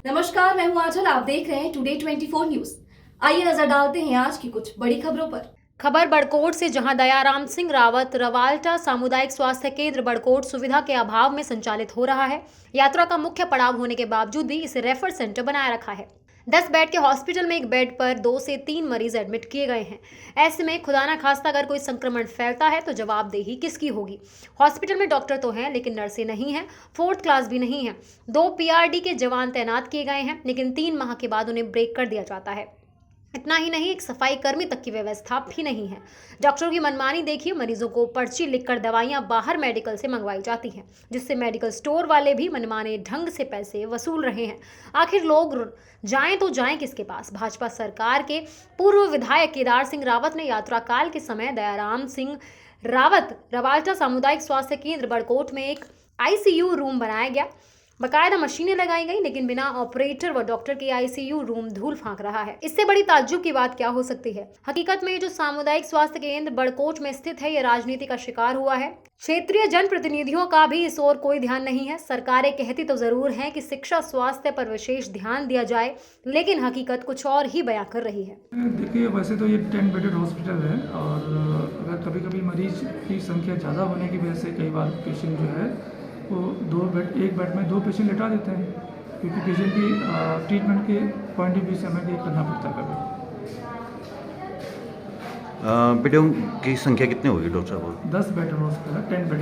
नमस्कार, मैं हूं आंचल। आप देख रहे हैं टुडे 24 न्यूज। आइए नजर डालते हैं आज की कुछ बड़ी खबरों पर। खबर बड़कोट से, जहां दयाराम सिंह रावत रवाल्टा सामुदायिक स्वास्थ्य केंद्र बड़कोट सुविधा के अभाव में संचालित हो रहा है। यात्रा का मुख्य पड़ाव होने के बावजूद भी इसे रेफर सेंटर बनाया रखा है। 10 बेड के हॉस्पिटल में एक बेड पर 2 से 3 मरीज एडमिट किए गए हैं। ऐसे में खुदा ना खास्ता अगर कोई संक्रमण फैलता है तो जवाबदेही किसकी होगी? हॉस्पिटल में डॉक्टर तो हैं, लेकिन नर्सें नहीं हैं, 4th क्लास भी नहीं है। 2 पीआरडी के जवान तैनात किए गए हैं, लेकिन 3 माह के बाद उन्हें ब्रेक कर दिया जाता है। इतना ही नहीं, एक सफाई कर्मी तक की व्यवस्था भी नहीं है। डॉक्टरों की मनमानी देखिए, मरीजों को पर्ची लिखकर दवाइयां बाहर मेडिकल से मंगवाई जाती हैं, जिससे मेडिकल स्टोर वाले भी मनमाने ढंग से पैसे वसूल रहे हैं। आखिर लोग जाएं तो जाएं किसके पास? भाजपा सरकार के पूर्व विधायक केदार सिंह रावत ने यात्रा काल के समय दयाराम सिंह रावत रवाल्टा सामुदायिक स्वास्थ्य केंद्र बड़कोट में एक आईसीयू रूम बनाया गया। बकायदा मशीनें लगाई गई, लेकिन बिना ऑपरेटर व डॉक्टर के आईसीयू रूम धूल फांक रहा है। इससे बड़ी ताज्जुब की बात क्या हो सकती है? हकीकत में ये जो सामुदायिक स्वास्थ्य केंद्र बड़कोट में स्थित है, ये राजनीति का शिकार हुआ है। क्षेत्रीय जनप्रतिनिधियों का भी इस ओर कोई ध्यान नहीं है। सरकारें कहती तो जरूर हैं कि शिक्षा स्वास्थ्य पर विशेष ध्यान दिया जाए, लेकिन हकीकत कुछ और ही बयां कर रही है। देखिए, वैसे तो ये 10 बेडेड हॉस्पिटल है, और अगर कभी कभी मरीज की संख्या ज़्यादा होने की वजह से कई बार पेशेंट जो है वो एक बेड में 2 पेशेंट लेटा देते हैं, क्योंकि पेशेंट की ट्रीटमेंट के पॉइंट ऑफ व्यू से हमें ये करना पड़ता है कभी। बेडों की संख्या कितनी होगी डॉक्टर साहब? 10 बेड हॉस्पिटल है, 10 बेड।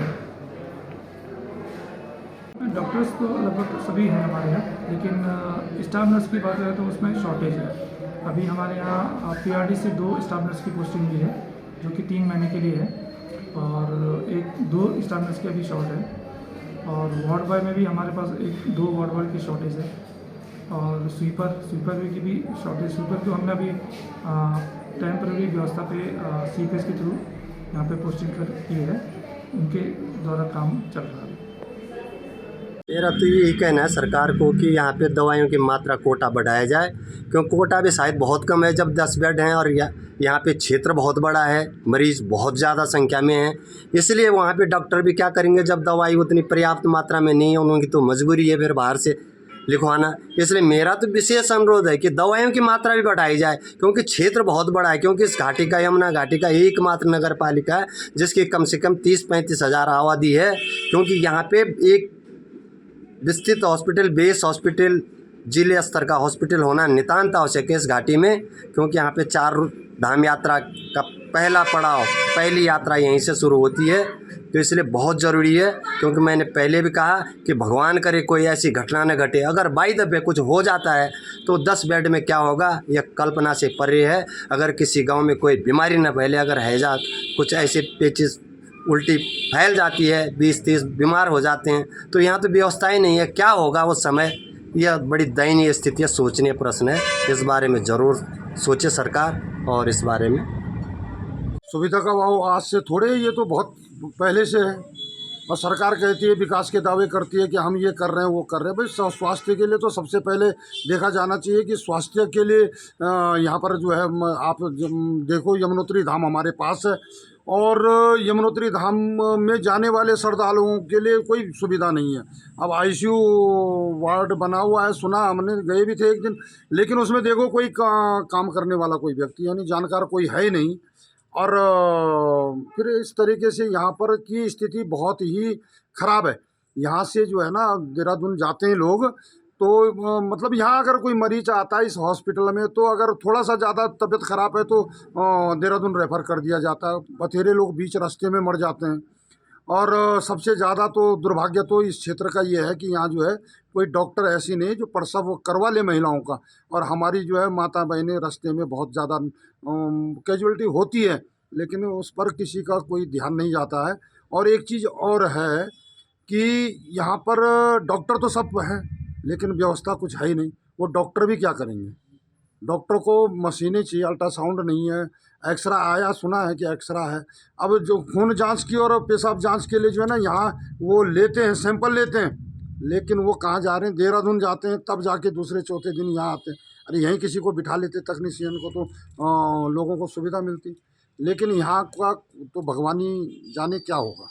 डॉक्टर्स तो लगभग सभी हैं हमारे यहाँ, लेकिन स्टाफ नर्स की बात करें तो उसमें शॉर्टेज है। अभी हमारे यहाँ पीआरडी से 2 स्टाफ नर्स की पोस्टिंग भी है, जो कि 3 महीने के लिए है, और 2 स्टाफ नर्स की अभी शॉर्ट है। और वार्ड बॉय में भी हमारे पास 2 वार्ड बॉय की शॉर्टेज है, और स्वीपर की भी शॉर्टेज। स्वीपर को हमने अभी टेम्पररी व्यवस्था पे सीपीएस के थ्रू यहाँ पे पोस्टिंग की है, उनके द्वारा काम चल रहा है। मेरा तो यही कहना है सरकार को कि यहाँ पे दवाइयों की मात्रा कोटा बढ़ाया जाए, क्योंकि कोटा भी शायद बहुत कम है। जब 10 बेड हैं और यहाँ पे क्षेत्र बहुत बड़ा है, मरीज़ बहुत ज़्यादा संख्या में हैं, इसलिए वहाँ पे डॉक्टर भी क्या करेंगे जब दवाई उतनी पर्याप्त मात्रा में नहीं है। उनकी तो मजबूरी है फिर बाहर से लिखवाना। इसलिए मेरा तो विशेष अनुरोध है कि दवाइयों की मात्रा भी बढ़ाई जाए, क्योंकि क्षेत्र बहुत बड़ा है। क्योंकि इस घाटी का, यमुना घाटी का एकमात्र नगर पालिका है जिसकी कम से कम 30-35 हज़ार आबादी है। क्योंकि यहाँ पे एक विस्तृत हॉस्पिटल, बेस हॉस्पिटल, जिले स्तर का हॉस्पिटल होना नितांत आवश्यक है इस घाटी में, क्योंकि यहाँ पे 4 धाम यात्रा का पहला पड़ाव, पहली यात्रा यहीं से शुरू होती है। तो इसलिए बहुत ज़रूरी है, क्योंकि मैंने पहले भी कहा कि भगवान करे कोई ऐसी घटना न घटे। अगर बाई दफे कुछ हो जाता है तो 10 बेड में क्या होगा, यह कल्पना से परे है। अगर किसी गाँव में कोई बीमारी न फैले, अगर हैजा कुछ ऐसे पेचिस उल्टी फैल जाती है, 20-30 बीमार हो जाते हैं, तो यहाँ तो व्यवस्था ही नहीं है। क्या होगा उस समय? यह बड़ी दयनीय स्थिति है, सोचनीय प्रश्न है। इस बारे में ज़रूर सोचे सरकार, और इस बारे में सुविधा का अभाव आज से थोड़े, ये तो बहुत पहले से है। और सरकार कहती है, विकास के दावे करती है कि हम ये कर रहे हैं, वो कर रहे हैं। भाई स्वास्थ्य के लिए तो सबसे पहले देखा जाना चाहिए कि स्वास्थ्य के लिए यहाँ पर जो है, आप देखो यमुनोत्री धाम हमारे पास है, और यमुनोत्री धाम में जाने वाले श्रद्धालुओं के लिए कोई सुविधा नहीं है। अब आईसीयू वार्ड बना हुआ है, सुना, हमने गए भी थे एक दिन, लेकिन उसमें देखो कोई काम करने वाला कोई व्यक्ति, यानी जानकार कोई है ही नहीं। और फिर इस तरीके से यहाँ पर की स्थिति बहुत ही ख़राब है। यहाँ से जो है ना, देहरादून जाते हैं लोग, तो मतलब यहाँ अगर कोई मरीज आता है इस हॉस्पिटल में, तो अगर थोड़ा सा ज़्यादा तबीयत ख़राब है तो देहरादून रेफ़र कर दिया जाता है। बथेरे लोग बीच रास्ते में मर जाते हैं। और सबसे ज़्यादा तो दुर्भाग्य तो इस क्षेत्र का ये है कि यहाँ जो है कोई डॉक्टर ऐसी नहीं जो प्रसव करवा ले महिलाओं का। और हमारी जो है माता बहनें रास्ते में बहुत ज़्यादा कैजुअलिटी होती है, लेकिन उस पर किसी का कोई ध्यान नहीं जाता है। और एक चीज़ और है कि यहाँ पर डॉक्टर तो सब हैं, लेकिन व्यवस्था कुछ है ही नहीं। वो डॉक्टर भी क्या करेंगे? डॉक्टर को मशीनें चाहिए, अल्ट्रासाउंड नहीं है, एक्सरा आया, सुना है कि एक्सरा है। अब जो खून जांच की और पेशाब जांच के लिए जो है ना, यहाँ वो लेते हैं, सैंपल लेते हैं, लेकिन वो कहाँ जा रहे हैं? देहरादून जाते हैं, तब जाके दूसरे चौथे दिन यहाँ आते हैं। अरे यहीं किसी को बिठा लेते तकनीशियन को, तो लोगों को सुविधा मिलती। लेकिन यहाँ का तो भगवान ही जाने क्या होगा।